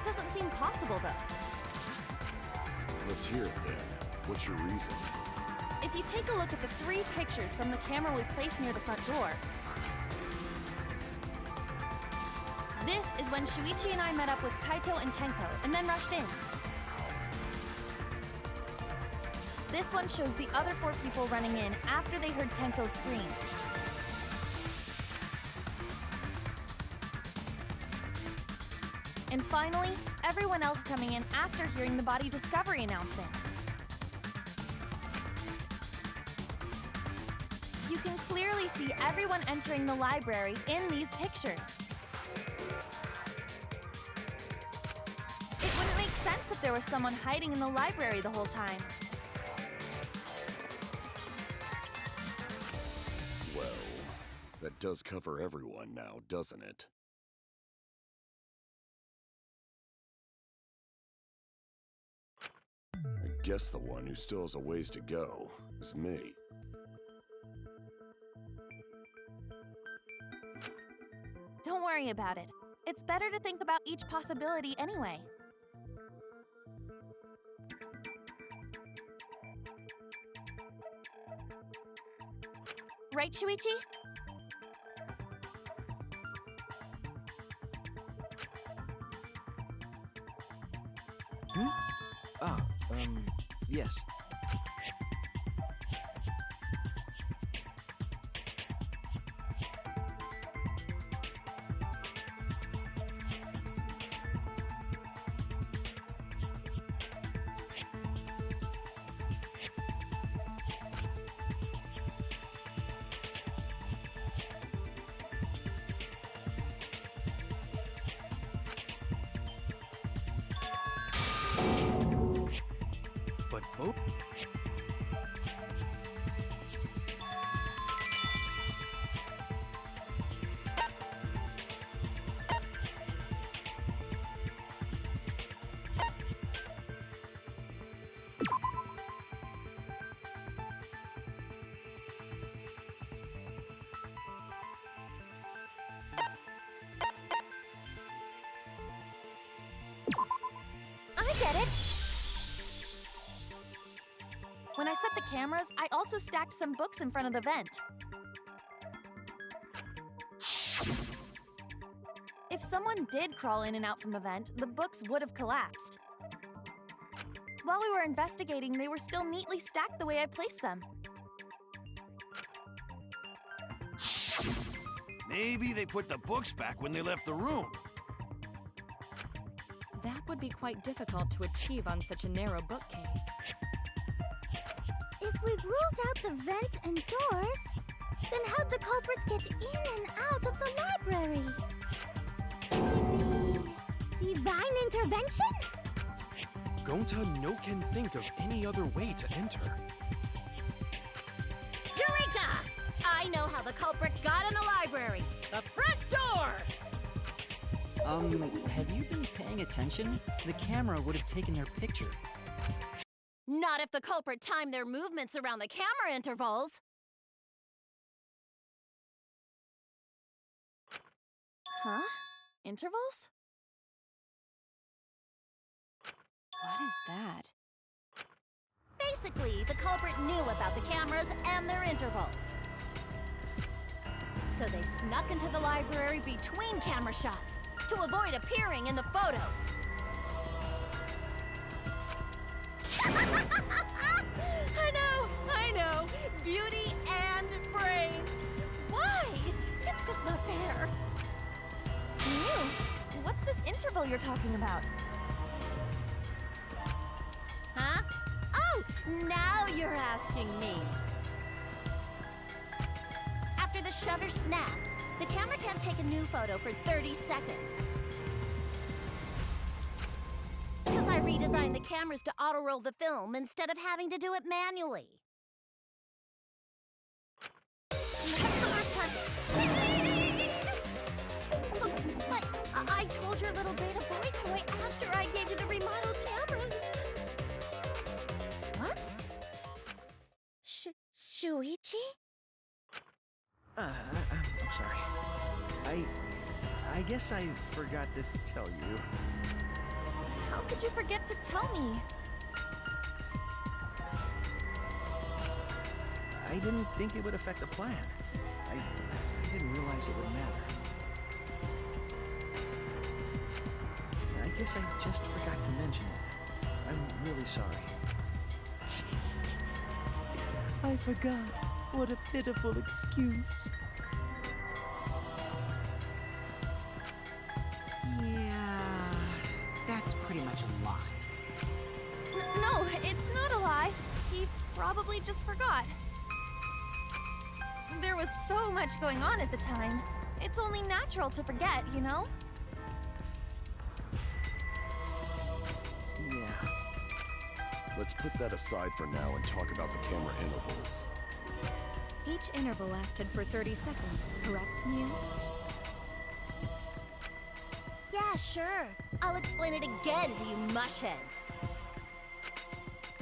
doesn't seem possible, though. Let's hear it then. What's your reason? If you take a look at the 3 pictures from the camera we placed near the front door, this is when Shuichi and I met up with Kaito and Tenko, and then rushed in. This one shows the other 4 people running in after they heard Tenko scream. And finally, everyone else coming in after hearing the body discovery announcement. You can clearly see everyone entering the library in these pictures. It wouldn't make sense if there was someone hiding in the library the whole time. Well, that does cover everyone now, doesn't it? I guess the one who still has a ways to go is me. Don't worry about it. It's better to think about each possibility anyway. Right, Shuichi? Yes. But both... I get it! When I set the cameras, I also stacked some books in front of the vent. If someone did crawl in and out from the vent, the books would have collapsed. While we were investigating, they were still neatly stacked the way I placed them. Maybe they put the books back when they left the room. That would be quite difficult to achieve on such a narrow bookcase. If we've ruled out the vent and doors, then how'd the culprits get in and out of the library? Maybe... divine intervention? Gonta no can think of any other way to enter. Eureka! I know how the culprit got in the library. The front door! Have you been paying attention? The camera would have taken their picture. Not if the culprit timed their movements around the camera intervals. Huh? Intervals? What is that? Basically, the culprit knew about the cameras and their intervals. So they snuck into the library between camera shots to avoid appearing in the photos. I know. Beauty and brains. Why? It's just not fair. Mew, what's this interval you're talking about? Huh? Oh, now you're asking me. After the shutter snaps, the camera can't take a new photo for 30 seconds. Because I redesigned the cameras to auto-roll the film instead of having to do it manually. That's the first time... But I told your little beta boy toy after I gave you the remodeled cameras. What? Shuichi? I'm sorry. I guess I forgot to tell you. could you forget to tell me? I didn't think it would affect the plan. I didn't realize it would matter. I guess I just forgot to mention it. I'm really sorry. I forgot. What a pitiful excuse. Yeah, that's pretty much a lie. No, it's not a lie. He probably just forgot. There was so much going on at the time. It's only natural to forget, you know? Yeah. Let's put that aside for now and talk about the camera intervals. Each interval lasted for 30 seconds, correct, Mew? Yeah, sure. I'll explain it again to you mushheads.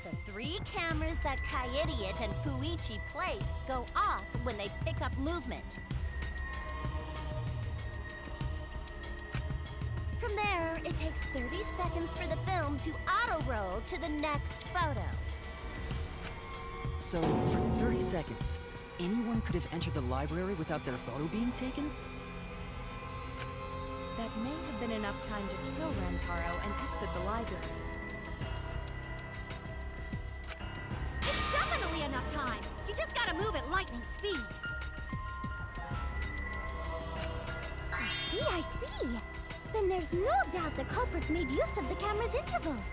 The 3 cameras that Kaidiot and Puichi place go off when they pick up movement. From there, it takes 30 seconds for the film to auto-roll to the next photo. So, for 30 seconds, anyone could have entered the library without their photo being taken? That may have been enough time to kill Rantaro and exit the library. It's definitely enough time. You just gotta move at lightning speed. I see. Then there's no doubt the culprit made use of the camera's intervals.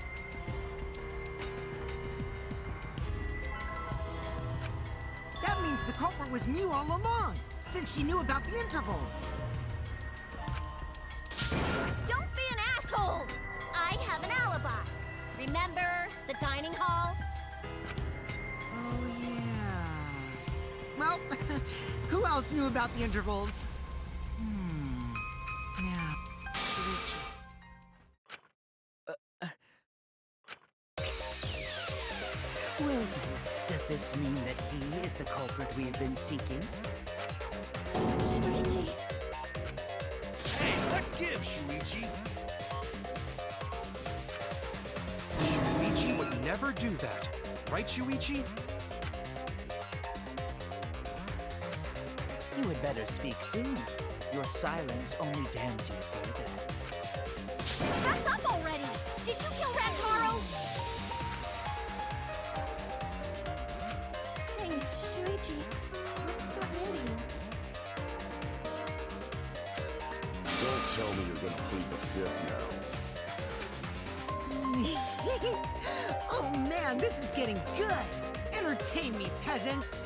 That means the culprit was Mew all along, since she knew about the intervals. Don't be an asshole! I have an alibi. Remember the dining hall? Oh, yeah. Well, who else knew about the intervals? Yeah. Shuichi. Well, then, does this mean that he is the culprit we have been seeking? Shuichi. Hey, what gives, Shuichi? Shuichi would never do that. Right, Shuichi? You had better speak soon. Your silence only damns you further. That's up already! Did you kill Rantaro? Hey, Shuichi, what's gotten into you? Don't tell me you're gonna plead the fifth now. Oh man, this is getting good! Entertain me, peasants!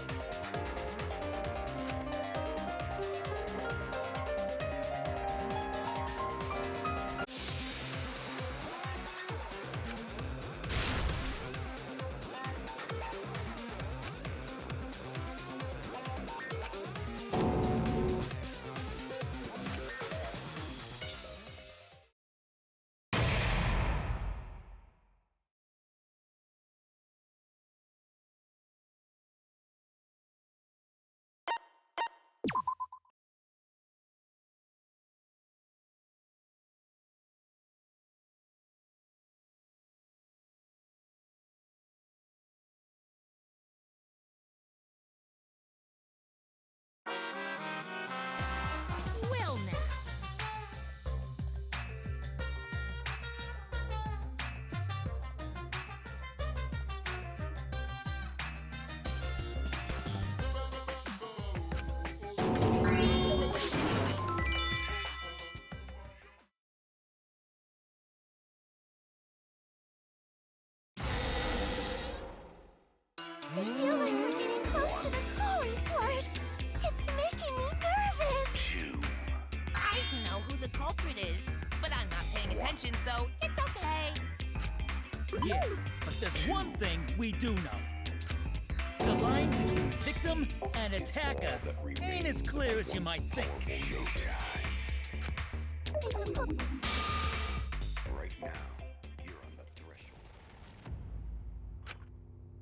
Well now. I feel like we're getting close to the gory part. It's making me nervous. I don't know who the culprit is, but I'm not paying attention, so it's okay. Yeah, but there's one thing we do know. The line between victim and attacker ain't as clear as you might think. I suppose. Right now, you're on the threshold.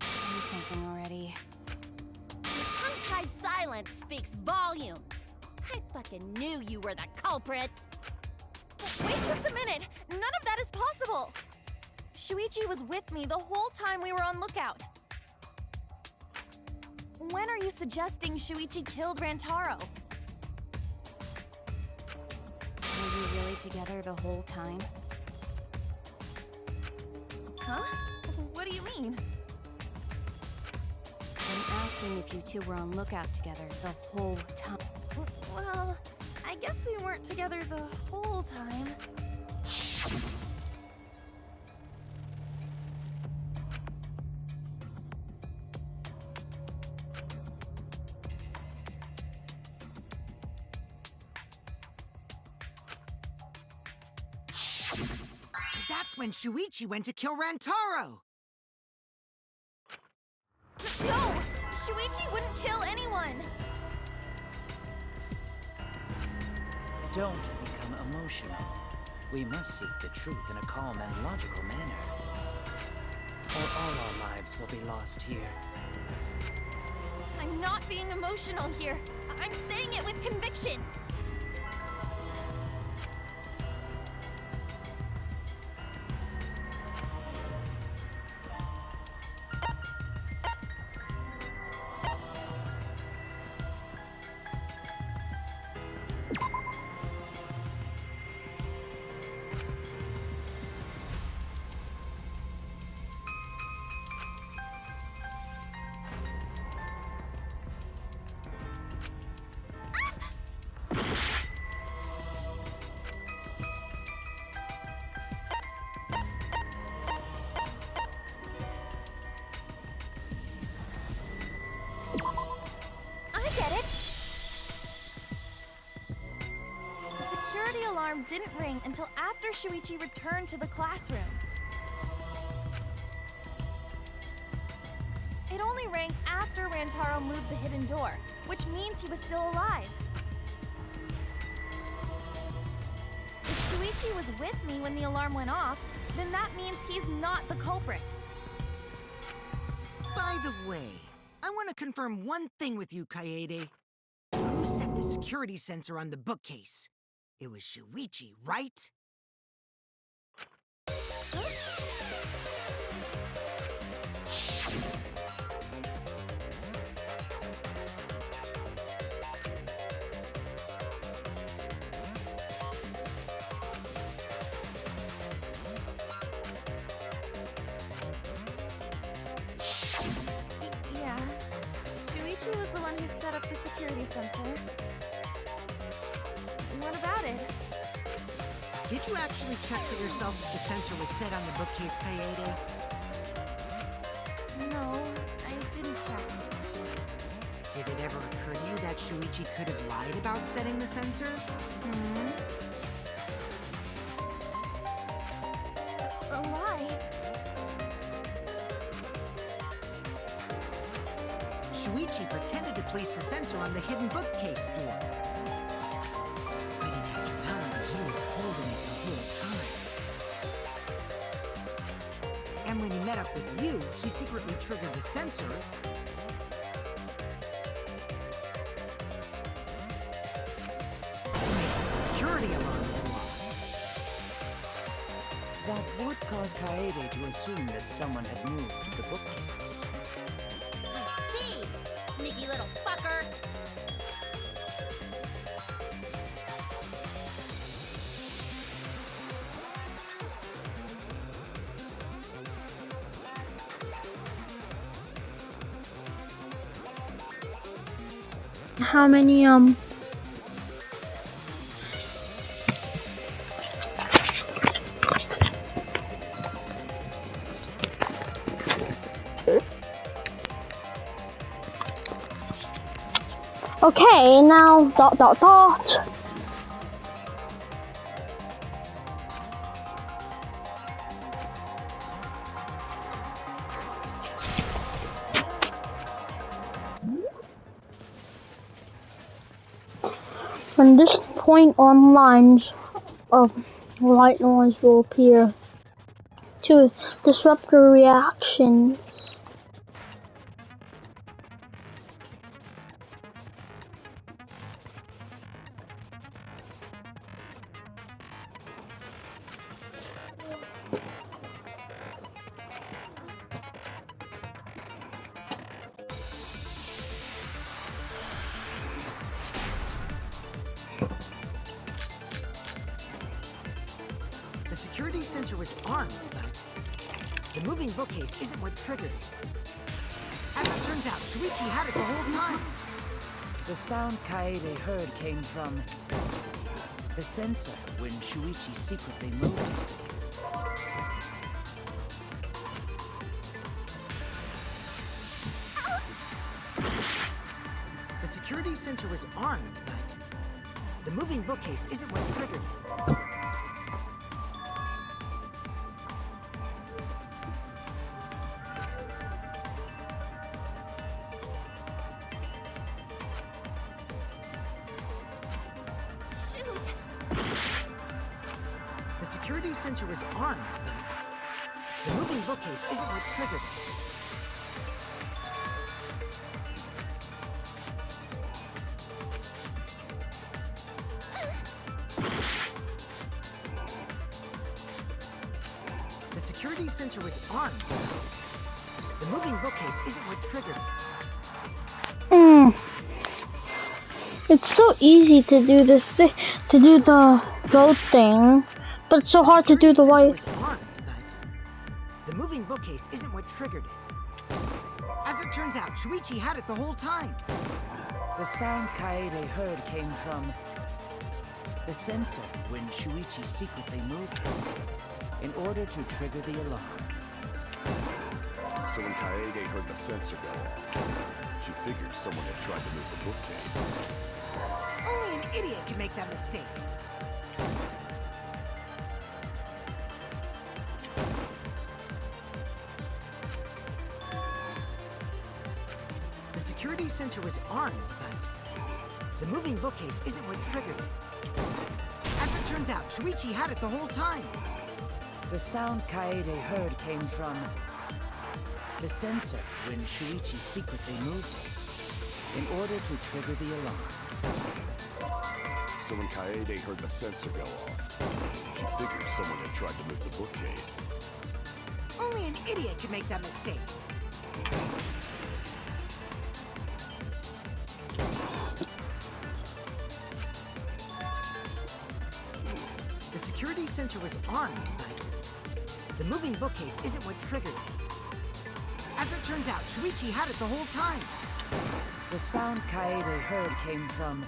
Say something already. Your tongue-tied silence speaks volumes. I fucking knew you were the culprit. Wait just a minute! None of that is possible! Shuichi was with me the whole time we were on lookout. When are you suggesting Shuichi killed Rantaro? Were you really together the whole time? Huh? What do you mean? I'm asking if you two were on lookout together the whole time. Well, I guess we weren't together the whole time. That's when Shuichi went to kill Rantaro! No! Shuichi wouldn't kill anyone! Don't become emotional. We must seek the truth in a calm and logical manner. Or all our lives will be lost here. I'm not being emotional here. I'm saying it with conviction. The security alarm didn't ring until after Shuichi returned to the classroom. It only rang after Rantaro moved the hidden door, which means he was still alive. If Shuichi was with me when the alarm went off, then that means he's not the culprit. By the way, I want to confirm one thing with you, Kaede. Who set the security sensor on the bookcase? It was Shuichi, right? Yeah, Shuichi was the one who set up the security sensor. What about it? Did you actually check for yourself if the sensor was set on the bookcase, Kaede? No, I didn't check. Did it ever occur to you that Shuichi could have lied about setting the sensor? A lie? Shuichi pretended to place the sensor on the hidden bookcase door. But in actuality, he was holding it the whole time. And when he met up with you, he secretly triggered the sensor. To make the security alarm go off. That would cause Kaede to assume that someone had moved the bookcase. I see! Sneaky little fucker! How many, Okay, now ... From this point on, lines of white noise will appear to disrupt the reactions. The security sensor was armed, but the moving bookcase isn't what triggered it. As it turns out, Shuichi had it the whole time. The sound Kaede heard came from the sensor when Shuichi secretly moved it. The security sensor was armed, but the moving bookcase isn't what triggered it. The security sensor was armed, but the moving bookcase isn't what triggered it. The security sensor was armed, but the moving bookcase isn't what triggered it. It's so easy to do this to do the goat thing, but it's so hard to do the white. The moving bookcase isn't what triggered it. As it turns out, Shuichi had it the whole time. The sound Kaede heard came from the sensor when Shuichi secretly moved it in order to trigger the alarm. So when Kaede heard the sensor go off, she figured someone had tried to move the bookcase. Only an idiot can make that mistake. The security sensor was armed, but the moving bookcase isn't what triggered it. As it turns out, Shuichi had it the whole time. The sound Kaede heard came from the sensor when Shuichi secretly moved it in order to trigger the alarm. So when Kaede heard the sensor go off, she figured someone had tried to move the bookcase. Only an idiot can make that mistake. The security sensor was armed, but the moving bookcase isn't what triggered it. As it turns out, Shuichi had it the whole time. The sound Kaede heard came from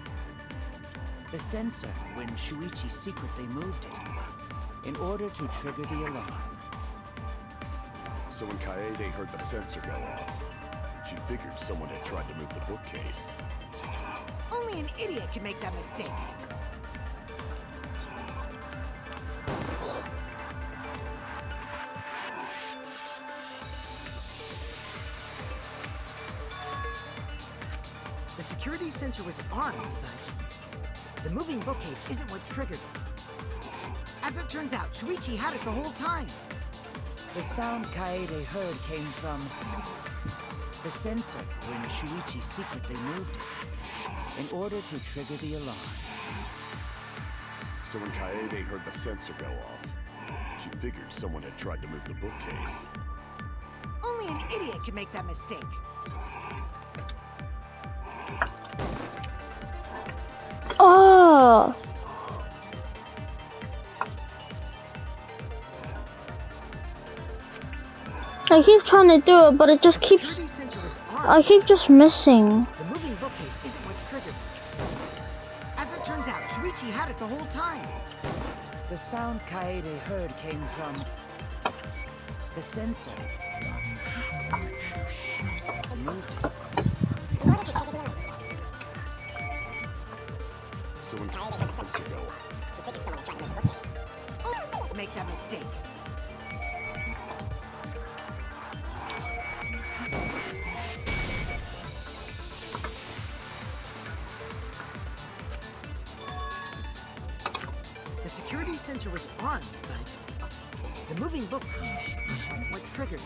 the sensor when Shuichi secretly moved it in order to trigger the alarm. So when Kaede heard the sensor go off, she figured someone had tried to move the bookcase. Only an idiot can make that mistake. The security sensor was armed, but the moving bookcase isn't what triggered it. As it turns out, Shuichi had it the whole time. The sound Kaede heard came from the sensor when Shuichi secretly moved it in order to trigger the alarm. So when Kaede heard the sensor go off, she figured someone had tried to move the bookcase. Only an idiot can make that mistake. Oh! I keep trying to do it, but it just keeps... I keep just missing. The moving bookcase isn't what triggered it. As it turns out, Shuichi had it the whole time. The sound Kaede heard came from the sensor. Moved it. So when Kaede heard the sensor go off, she figured someone had tried to move the bookcase. Only an idiot can make that mistake. The security sensor was armed, but the moving book what triggered it.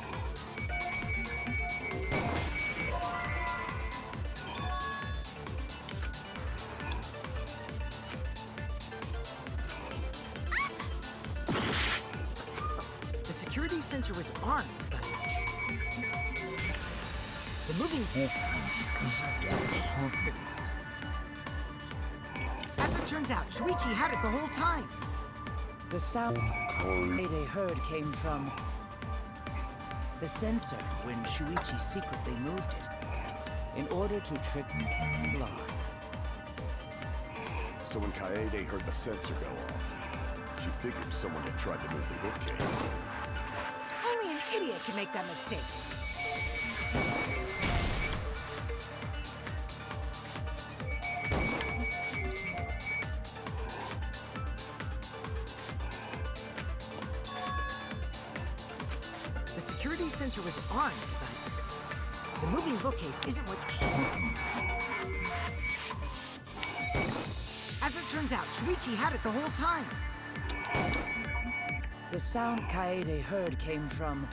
The security sensor was armed, but the moving... As it turns out, Shuichi had it the whole time. The sound They heard came from the sensor when Shuichi secretly moved it in order to trick Blah. So when Kaede heard the sensor go off, she figured someone had tried to move the bookcase. Only an idiot can make that mistake. The security sensor was armed, but the moving bookcase isn't what... As it turns out, Shuichi had it the whole time. The sound Kaede heard came from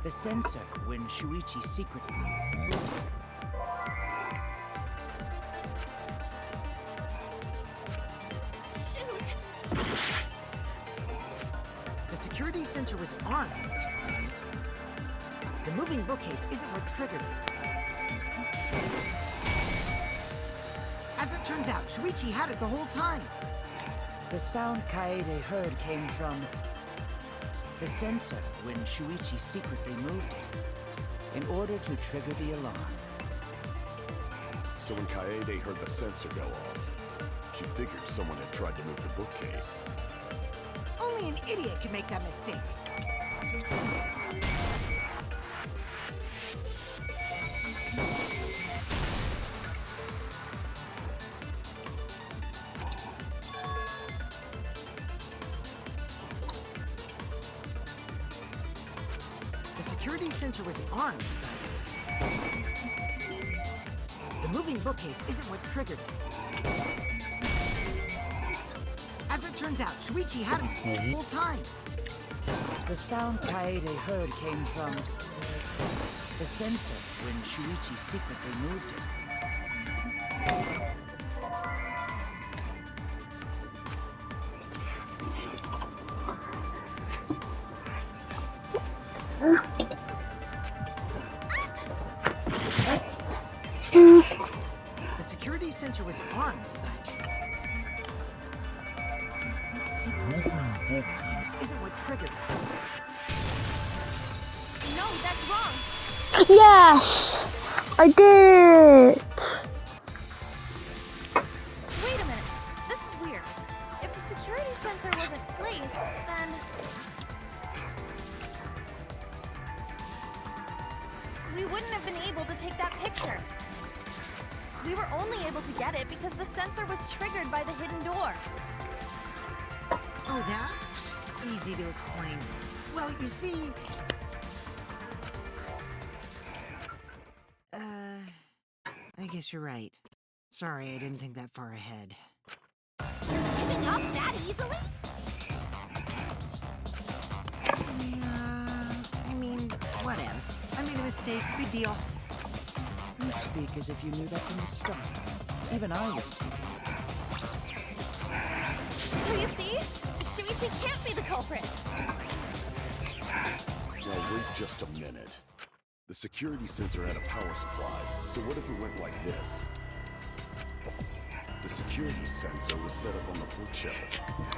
the sensor when Shuichi secretly moved it. Shoot! The security sensor was armed, but the moving bookcase isn't what triggered it. As it turns out, Shuichi had it the whole time. The sound Kaede heard came from the sensor when Shuichi secretly moved it in order to trigger the alarm. So when Kaede heard the sensor go off, she figured someone had tried to move the bookcase. Only an idiot can make that mistake. The security sensor was armed, but the moving bookcase isn't what triggered it. As it turns out, Shuichi had it the whole time. The sound Kaede heard came from the sensor when Shuichi secretly moved it. The security sensor was armed, but this isn't what triggered it. No, that's wrong. Yes! I did it! Wait a minute. This is weird. If the security sensor wasn't placed, then... we wouldn't have been able to take that picture. We were only able to get it because the sensor was triggered by the hidden door. Oh, that's easy to explain. Well, you see... I guess you're right. Sorry, I didn't think that far ahead. Giving up that easily? Yeah, I mean, whatevs. I made a mistake. Big deal. You speak as if you knew that from the start. Even I was taken. So you see? Shuichi can't be the culprit. Now wait just a minute. The security sensor had a power supply, so what if it went like this? The security sensor was set up on the bookshelf,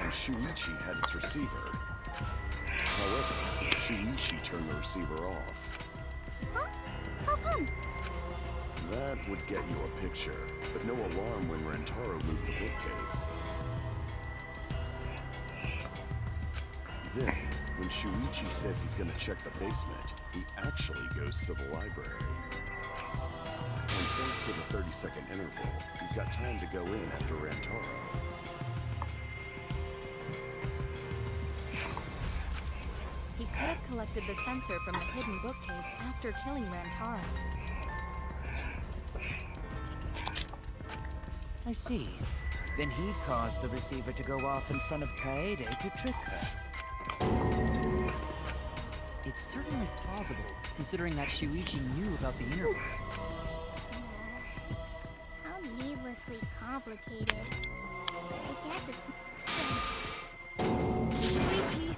and Shuichi had its receiver. However, Shuichi turned the receiver off. Huh? How come? That would get you a picture, but no alarm when Rantaro moved the bookcase. Then, when Shuichi says he's gonna check the basement, he actually goes to the library. And thanks to the 30-second interval, he's got time to go in after Rantaro. He could have collected the sensor from the hidden bookcase after killing Rantaro. I see. Then he caused the receiver to go off in front of Kaede to trick her. It's certainly plausible, considering that Shuichi knew about the intervals. How needlessly complicated. I guess it's... Shuichi!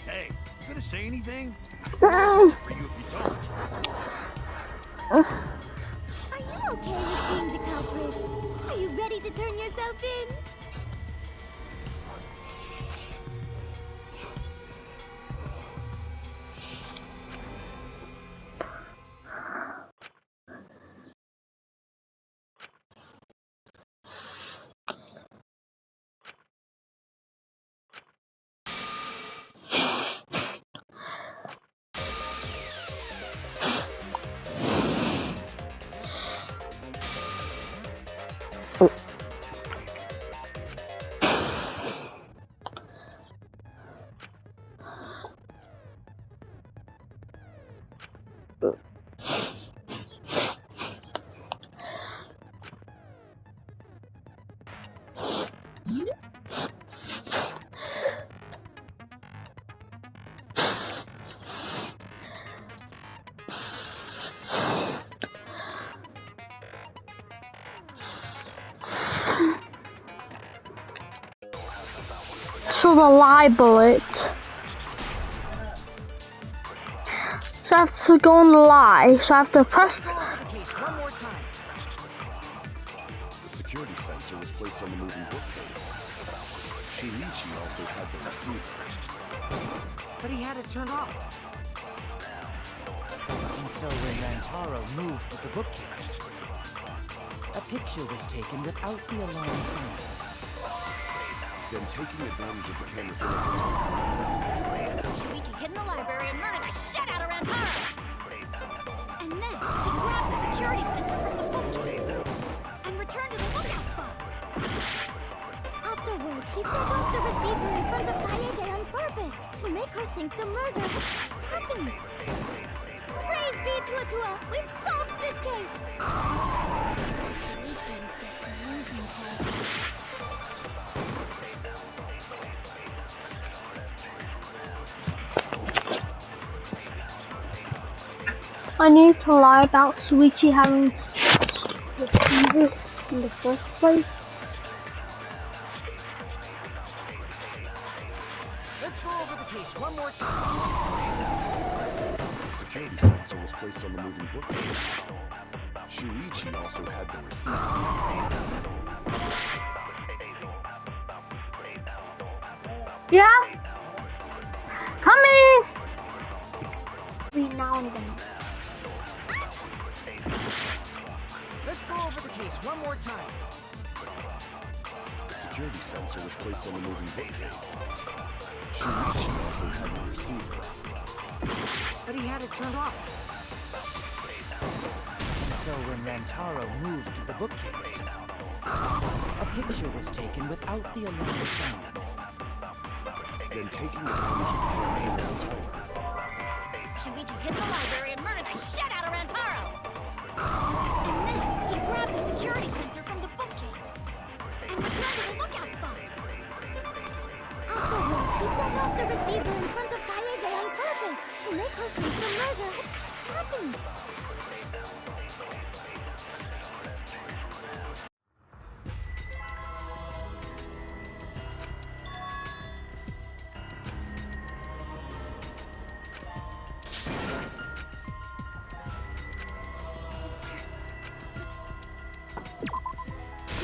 Hey, you gonna say anything? For you if you don't. Are you okay with being the culprit? Are you ready to turn yourself in? So the lie bullet. So I have to go on the lie. So I have to press. The security sensor was placed on the moving bookcase. Shinichi also had the receiver. But he had it turned off. And so when Rantaro moved the bookcase, a picture was taken without the alarm sound. Then taking advantage of the camera's interval, Shuichi hid in the library and murdered the shit out of Rantaro! And then he grabbed the security sensor from the bookcase and returned to the lookout spot. Afterwards, he set off the receiver in front of Kaede on purpose to make her think the murder had just happened. Praise be to Atua! We've solved this case! I need to lie about Shuichi having the fever in the first place. Let's go over the case one more time. the security sensor was placed on the moving bookcase. Shuichi also had the receiver. Yeah? Coming! Every now and then. Let's go over the case one more time. The security sensor was placed on the moving bookcase. Shuichi also had the receiver. But he had it turned off. So when Rantaro moved the bookcase, a picture was taken without the alarm sounding. Then taking advantage of the cameras in real time, Shuichi hid in the library and murdered the shit out of Rantaro! And then he grabbed the security sensor from the bookcase and returned to the lookout spot. Afterwards, he set off the receiver in front of Kaede on purpose to make her think the murder had just happened.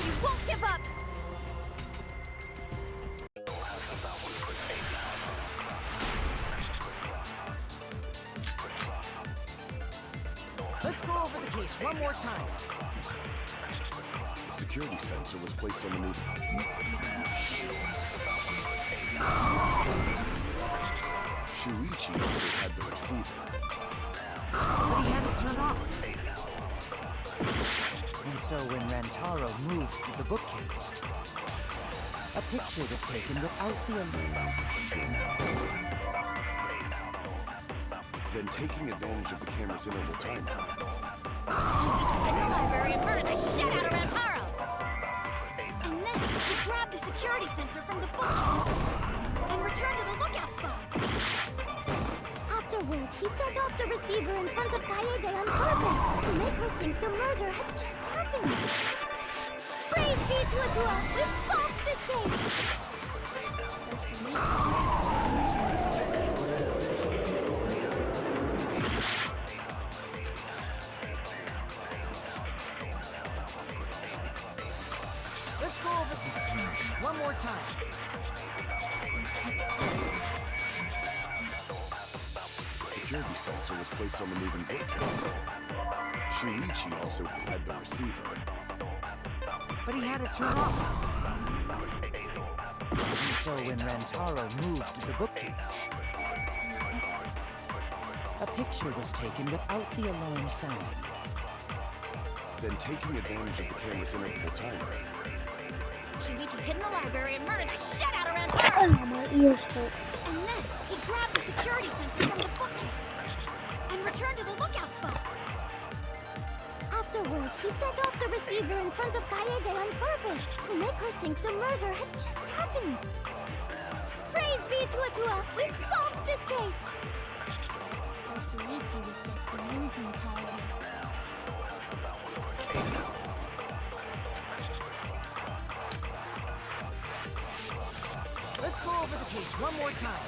You won't give up! Let's go over the case one more time. the security sensor was placed on the moving. Shuichi also had the receiver. But he had it turned off. And so when Rantaro moved the bookcase, a picture was taken without the alarm. Then taking advantage of the camera's interval timer, Shuichi hid in the library and murdered the shit out of Rantaro! And then he grabbed the security sensor from the bookcase and returned to the lookout spot. Afterwards, he set off the receiver in front of Kaede on purpose to make her think the murder had just happened. Praise be to Atua! We've solved this case! Let's go over one more time. the security sensor was placed on the moving bookcase. Shuichi also had the receiver. But he had it turned off. And so when Rantaro moved the bookcase, a picture was taken without the alarm sounding. Then taking advantage of the camera's interval timer, Shuichi hid in the library and murdered the shit out of Rantaro! Oh, my ears hurt. And then he grabbed the security sensor from the bookcase and returned to the lookout spot. Afterwards, he set off the receiver in front of Kaede on purpose to make her think the murder had just happened. Praise be to Atua! We've solved this case! So Shuichi was just the losing Kaede. Let's go over the case one more time.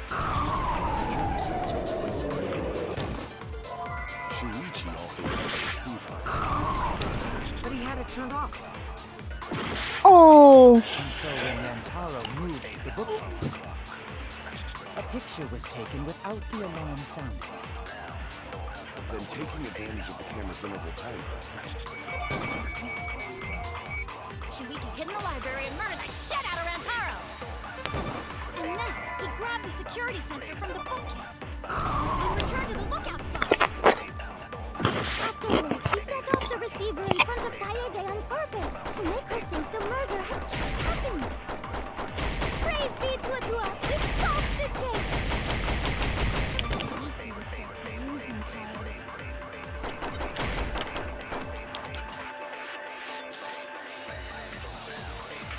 The security sensor was placed on the moving bookcase. Shuichi also had the receiver. But he had it turned off. Oh. And so when Rantaro moved the bookcase, a picture was taken without the alarm sounding. Then taking advantage of the camera's interval timer. Shuichi hid in the library and murdered the shit out of Rantaro! And then he grabbed the security sensor from the bookcase and returned to the lookout spot. Afterwards, he set off the receiver in front of Kaede on purpose to make her think the murder had just happened. Praise be to Atua! We've solved this case! Shuichi was just losing power.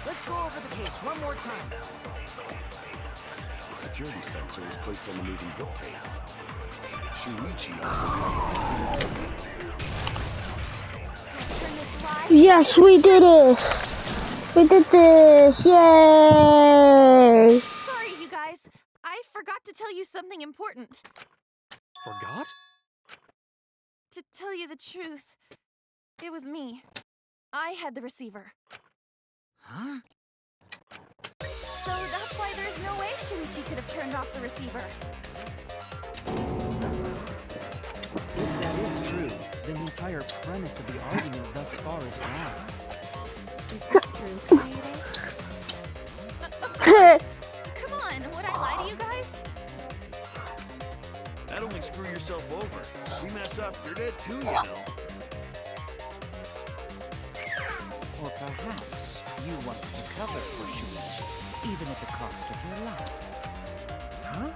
Let's go over the case one more time. The security sensor was placed on the moving bookcase. Shuichi also had the receiver. Turn this slide. Yes, we did this. We did this. Yay. Sorry, you guys. I forgot to tell you something important. Forgot? To tell you the truth, it was me. I had the receiver. Huh? So that's why there's no way Shuichi could have turned off the receiver. If that is true, then the entire premise of the argument thus far is wrong. Is this true, Kaede? Of course. Come on, would I lie to you guys? That'll only screw yourself over. We mess up, you're dead too, you know. Or perhaps you want to cover for Shuichi, even at the cost of your life. Huh?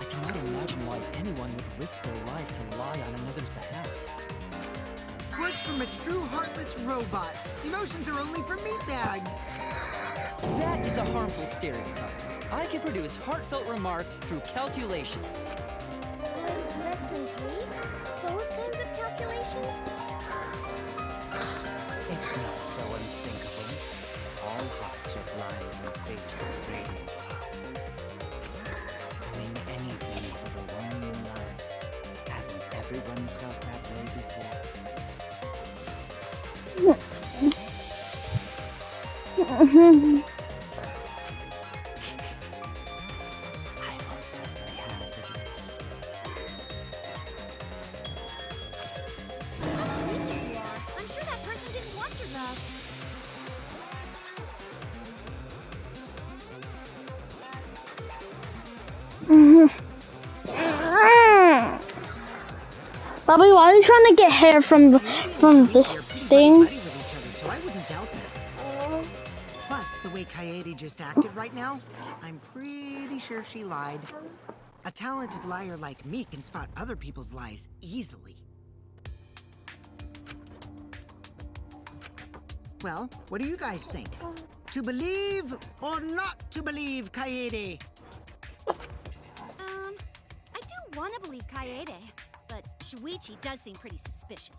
I cannot imagine why anyone would risk their life to lie on another's behalf. Words from a true heartless robot. Emotions are only for meatbags. That is a harmful stereotype. I can produce heartfelt remarks through calculations. Less than 3? Those kinds of calculations? It's not so unthinkable. All hearts are blind when faced with radiant love. Doing anything for the one you love. Hasn't everyone felt that way before? I most certainly have at least. I'm sure that person didn't want your love. Bobby, why are you trying to get hair from this thing? So I wouldn't doubt that. Plus, the way Kaede just acted right now, I'm pretty sure she lied. A talented liar like me can spot other people's lies easily. Well, what do you guys think? To believe or not to believe Kaede? I do want to believe Kaede, but Shuichi does seem pretty suspicious.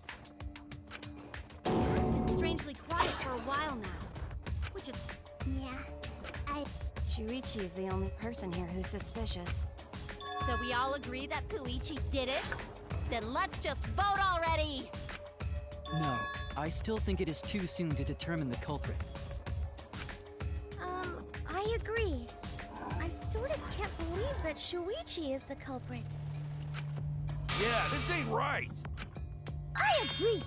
He's been strangely quiet for a while now, which is... Yeah, Shuichi is the only person here who's suspicious. So we all agree that Puichi did it? Then let's just vote already! No, I still think it is too soon to determine the culprit. I agree. I sort of can't believe that Shuichi is the culprit. Yeah, this ain't right. I agree.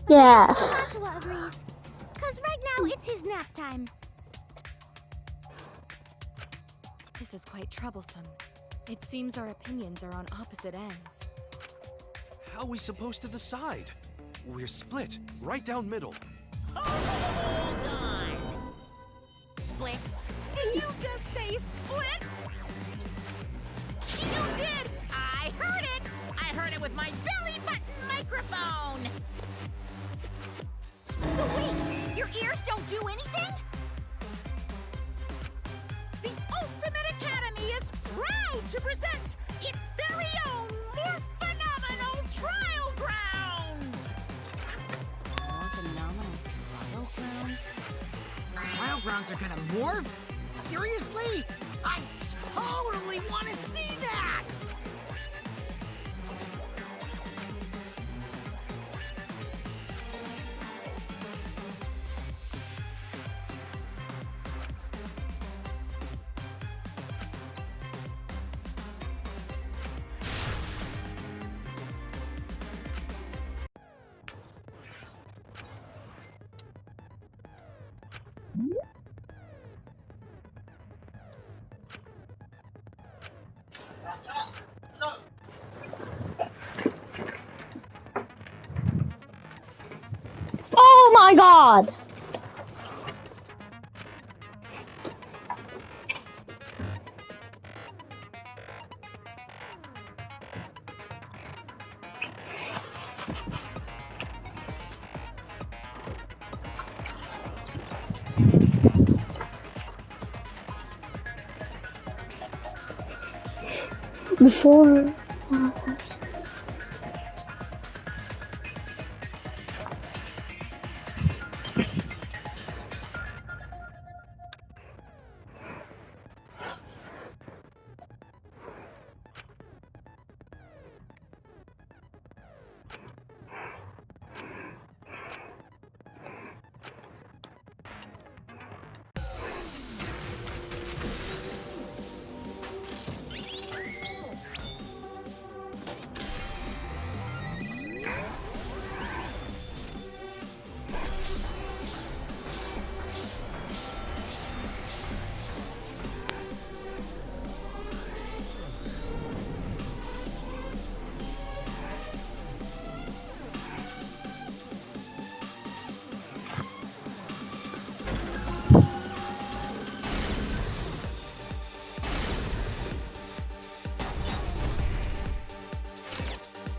Yes. Atua agrees. Cause right now it's his nap time. This is quite troublesome. It seems our opinions are on opposite ends. How are we supposed to decide? We're split, right down middle. Hold on. Split? Did you just say split? You did! I heard it! I heard it with my belly button microphone! So wait, your ears don't do anything? The Ultimate Academy is proud to present its very own more phenomenal trial grounds! More phenomenal trial grounds? Trial backgrounds are gonna morph? Seriously? I totally want to see that! Oh my god! Before...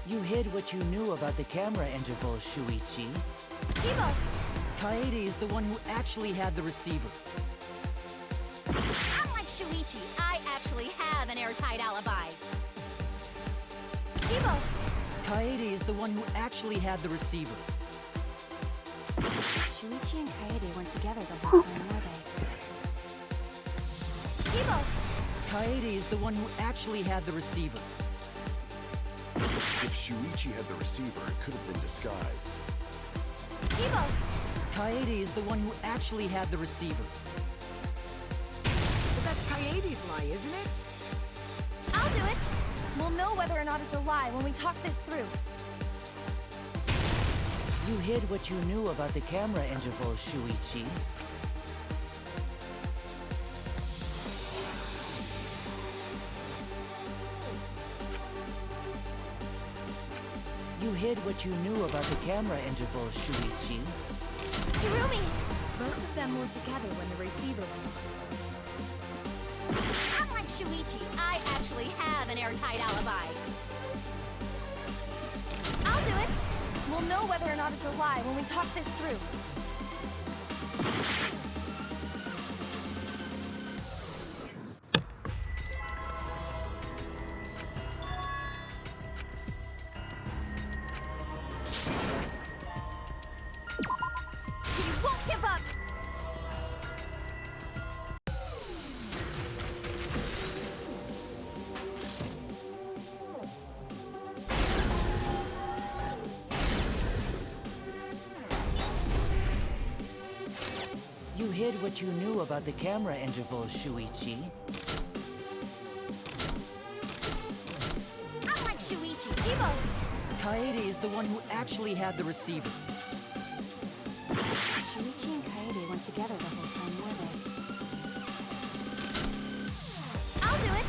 You hid what you knew about the camera interval, Shuichi. Kibo! Kaede is the one who actually had the receiver. Unlike Shuichi, I actually have an airtight alibi. Kibo! Kaede is the one who actually had the receiver. Shuichi and Kaede weren't together the whole time, were they? Kibo! Kaede is the one who actually had the receiver. If Shuichi had the receiver, it could have been disguised. Kibo! Kaede is the one who actually had the receiver. But that's Kaede's lie, isn't it? I'll do it. We'll know whether or not it's a lie when we talk this through. You hid what you knew about the camera interval, Shuichi. You hid what you knew about the camera interval, Shuichi. Hirumi! Both of them were together when the receiver went off. Unlike Shuichi, I actually have an airtight alibi. I'll do it. We'll know whether or not it's a lie when we talk this through. We won't give up! You hid what you knew about the camera interval, Shuichi. Unlike Shuichi, Kibo! Kaede is the one who actually had the receiver. Shuichi and Kaede weren't together the whole time, were they? I'll do it.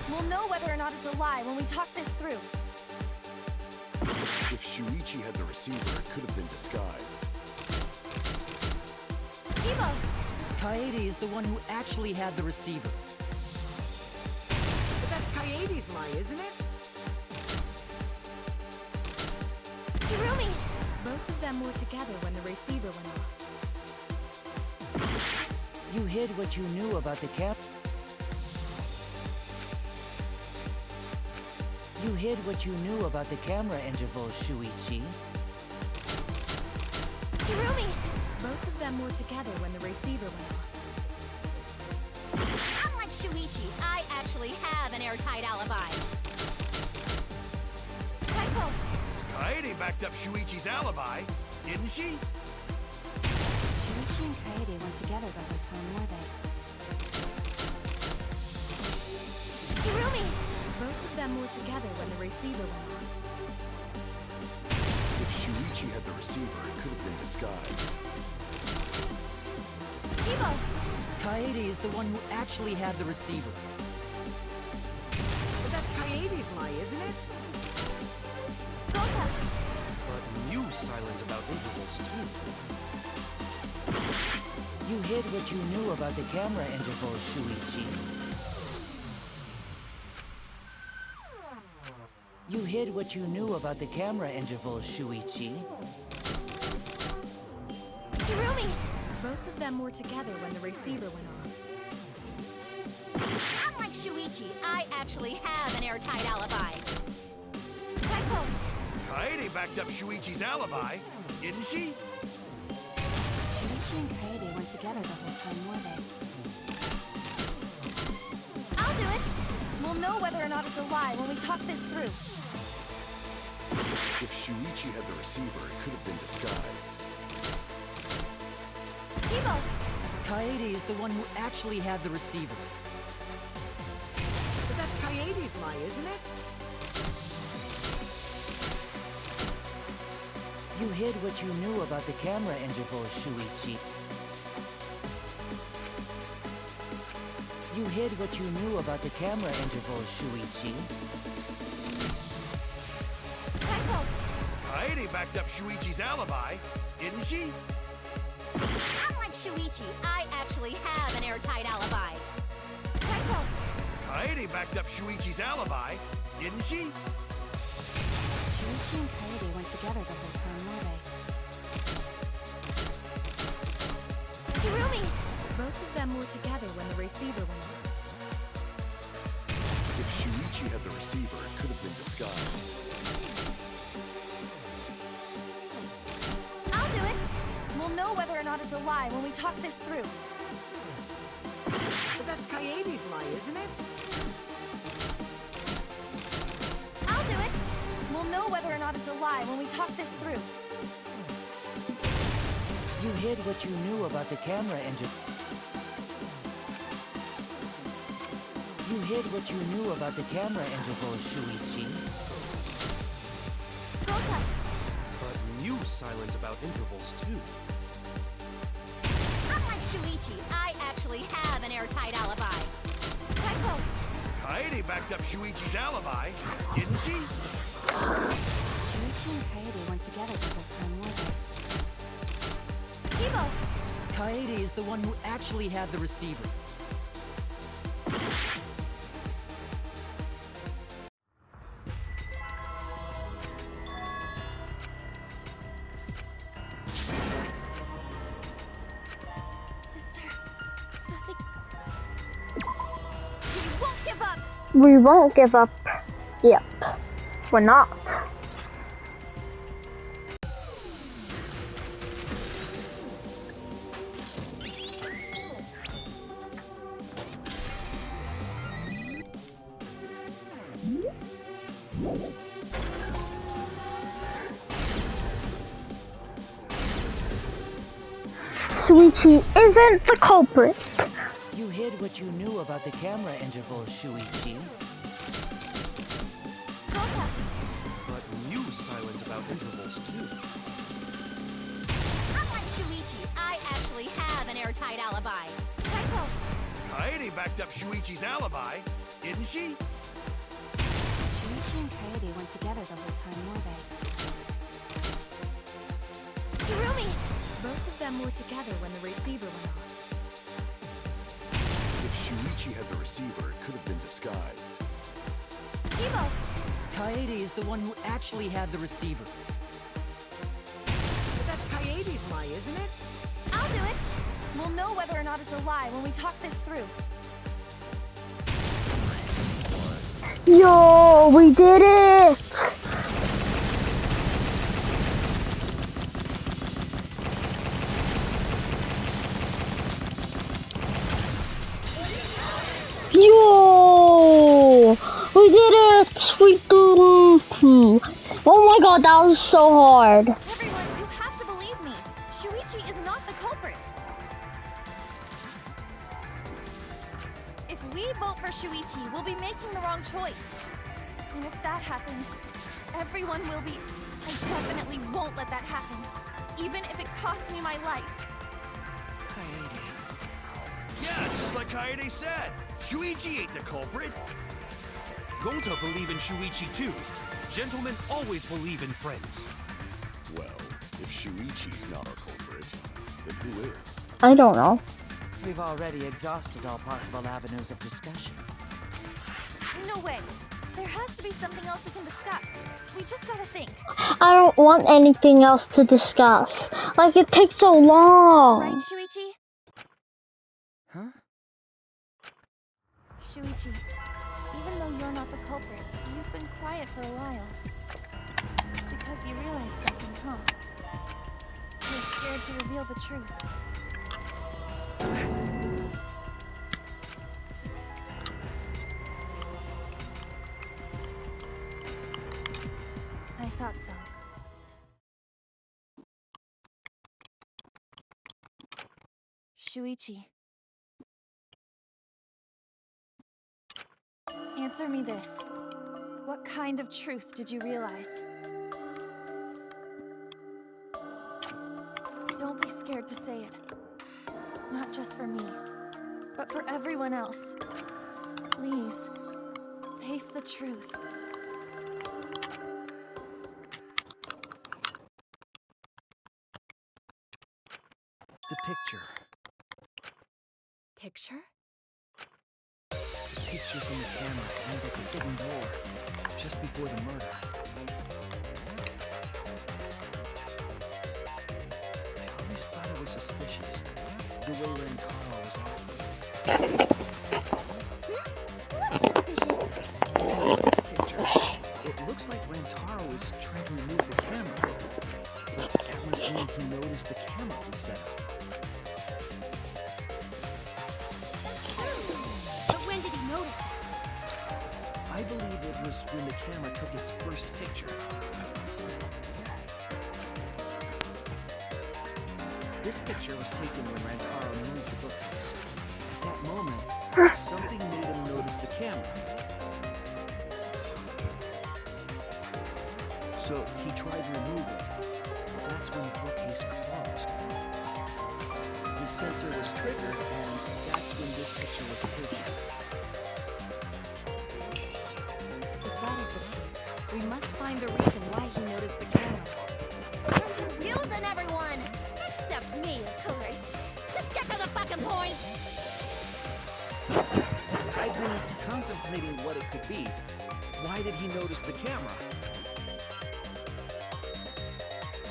We'll know whether or not it's a lie when we talk this through. If Shuichi had the receiver, it could have been disguised. Kibo! Kaede is the one who actually had the receiver. But that's Kaede's lie, isn't it? Hirumi! Both of them were together when the receiver went off. You hid what you knew about the camera. You hid what you knew about the camera interval, Shuichi. Hirumi! Both of them were together when the receiver went off. Shuichi, I actually have an airtight alibi. Kaito! Kaede backed up Shuichi's alibi, didn't she? Shuichi and Kaede weren't together the whole time, were they? Hirumi! Both of them were together when the receiver went off. If Shuichi had the receiver, it could have been disguised. Kibo! Kaede is the one who actually had the receiver. But that's Kaede's lie, isn't it? Gota! But you silent about intervals too. You hid what you knew about the camera intervals, Shuichi. You hid what you knew about the camera intervals, Shuichi. Hirumi! Both of them were together when the receiver went off. Unlike Shuichi, I actually have an airtight alibi. Kaito! Kaede backed up Shuichi's alibi, didn't she? Shuichi and Kaede weren't together the whole time, were they? I'll do it. We'll know whether or not it's a lie when we talk this through. If Shuichi had the receiver, it could have been disguised. Kibo! Kaede is the one who actually had the receiver. But that's Kaede's lie, isn't it? You hid what you knew about the camera intervals, Shuichi. You hid what you knew about the camera intervals, Shuichi. Kaito! Kaede backed up Shuichi's alibi, didn't she? Unlike Shuichi, I actually have an airtight alibi. Kaito! Kaede backed up Shuichi's alibi, didn't she? Shuichi and Kaede weren't together the whole time, were they? Hirumi! Both of them were together when the receiver went off. If Shuichi had the receiver, it could have been disguised. I'll do it. We'll know whether or not it's a lie when we talk this through. But that's Kaede's lie, isn't it? I'll do it. We'll know whether or not it's a lie when we talk this through. You hid what you knew about the camera intervals. You hid what you knew about the camera intervals, Shuichi. Gota! But you silent about intervals too. Unlike Shuichi, I actually have an airtight alibi. Kaito! Kaede backed up Shuichi's alibi, didn't she? Shuichi and Kaede weren't together the whole time, were they? Kibo! Kaede is the one who actually had the receiver. Is there nothing? We won't give up! We won't give up. Yep. We're not. Shuichi isn't the culprit. You hid what you knew about the camera intervals, Shuichi. Gota! But you silent about intervals too. Unlike Shuichi, I actually have an airtight alibi. Kaito! Kaede backed up Shuichi's alibi, didn't she? Shuichi and Kaede weren't together the whole time, were they? Hirumi! Both of them were together when the receiver went off. If Shuichi had the receiver, it could have been disguised. Kibo! Kaede is the one who actually had the receiver. But that's Kaede's lie, isn't it? I'll do it. We'll know whether or not it's a lie when we talk this through. Yo, we did it! 3. Oh my god, that was so hard. Everyone, you have to believe me. Shuichi is not the culprit. If we vote for Shuichi, we'll be making the wrong choice. And if that happens, everyone will be... I definitely won't let that happen. Even if it costs me my life. Yeah, it's just like Kaede said. Shuichi ain't the culprit. Gota believe in Shuichi too. Gentlemen always believe in friends. Well, if Shuichi's not our culprit, then who is? I don't know. We've already exhausted all possible avenues of discussion. No way. There has to be something else we can discuss. We just gotta think. I don't want anything else to discuss. Like, it takes so long. Right, Shuichi? Huh? Shuichi, even though you're not the culprit, you've been quiet for a while. It's because you realize something, huh? You're scared to reveal the truth. I thought so. Shuichi. Answer me this. What kind of truth did you realize? Don't be scared to say it. Not just for me, but for everyone else. Please, face the truth. The picture. Picture? The picture from the camera aimed at the hidden door, just before the murder. I always thought it was suspicious, the way Rentaro was acting. What's suspicious? The picture. It looks like Rentaro is trying to remove the camera. But that must mean he noticed the camera we set up. Notice that. I believe it was when the camera took its first picture. This picture was taken when Rantaro moved the bookcase. At that moment, something made him notice the camera. So he tried to remove it. That's when the bookcase closed. The sensor was triggered, and that's when this picture was taken. We must find the reason why he noticed the camera. You're confusing everyone! Except me, of course. Just get to the fucking point! I've been contemplating what it could be. Why did he notice the camera?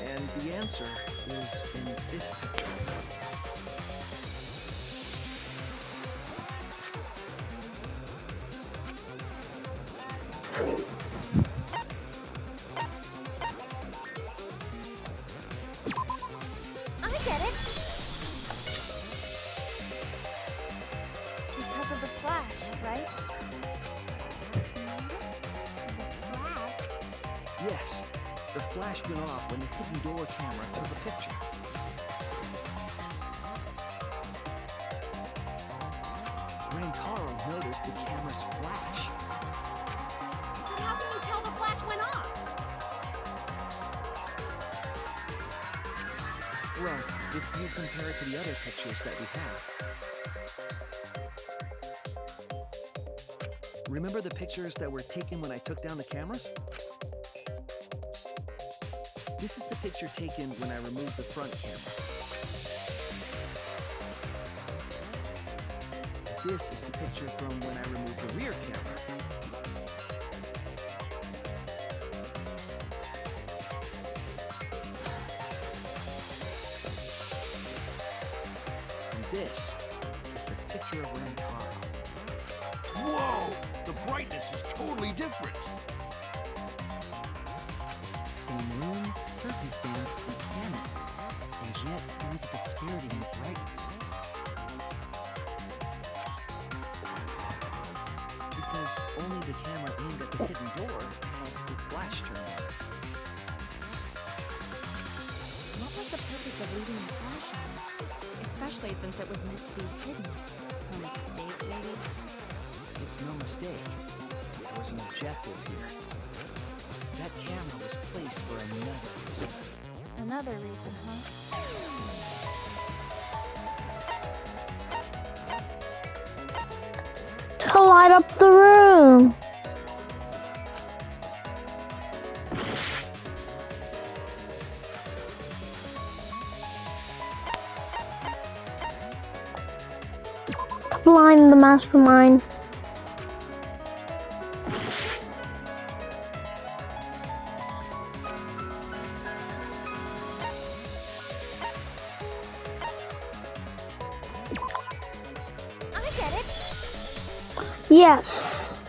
And the answer is in this picture. Yes, the flash went off when the hidden door camera took a picture. Rentaro noticed the camera's flash. But how can you tell the flash went off? Well, if you compare it to the other pictures that we have. Remember the pictures that were taken when I took down the cameras? This is the picture taken when I removed the front camera. This is the picture from when I removed the rear camera. And this is the picture of Rentaro. Whoa! The brightness is totally different. Same room, circumstance, and camera. And yet, there is a disparity in brightness. Because only the camera aimed at the hidden door, but the flash turned on. What was the purpose of leaving the flash on? Especially since it was meant to be hidden. A mistake, maybe? It's no mistake. There was an objective here. That camera was placed for another reason. Another reason, huh? To light up the room. To blind the mastermind. I get it. Yes.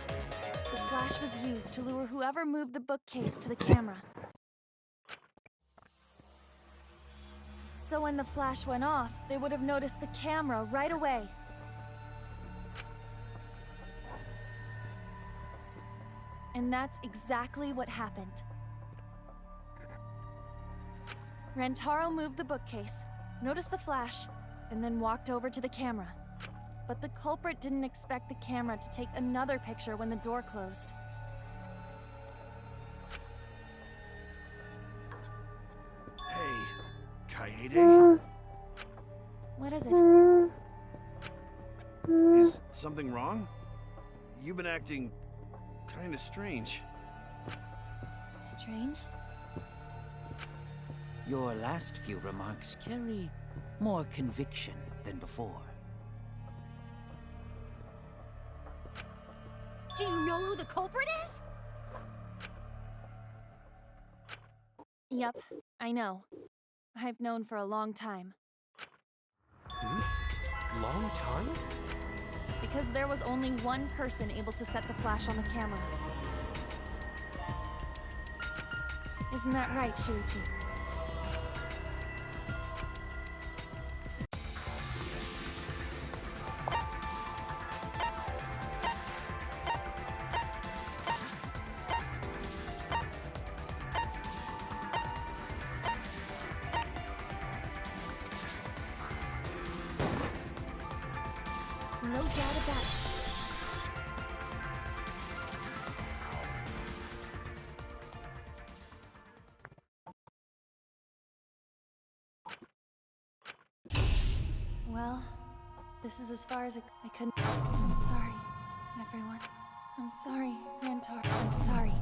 The flash was used to lure whoever moved the bookcase to the camera. So when the flash went off, they would have noticed the camera right away. And that's exactly what happened. Rantaro moved the bookcase, noticed the flash, and then walked over to the camera. But the culprit didn't expect the camera to take another picture when the door closed. Hey, Kaede? What is it? Is something wrong? You've been acting kind of strange. Strange? Your last few remarks carry more conviction than before. Do you know who the culprit is? Yep, I know. I've known for a long time. Long time? Because there was only one person able to set the flash on the camera. Isn't that right, Shuichi? No doubt about it. Well, this is as far as I couldn't. I'm sorry, everyone. I'm sorry, Rantar. I'm sorry.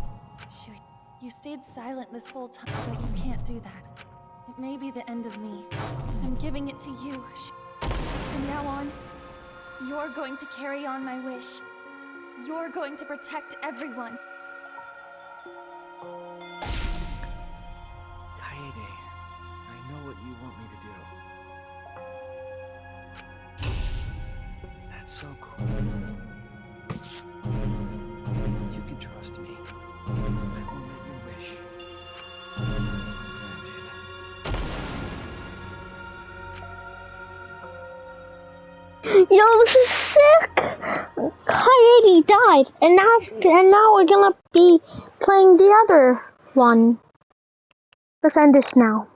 Shui, you stayed silent this whole time, but you can't do that. It may be the end of me. I'm giving it to you. From now on, you're going to carry on my wish. You're going to protect everyone. Kaede, I know what you want me to do. That's so cool. You can trust me. I won't let your wish granted. Yo, this is sick! Kaede died, and now we're gonna be playing the other one. Let's end this now.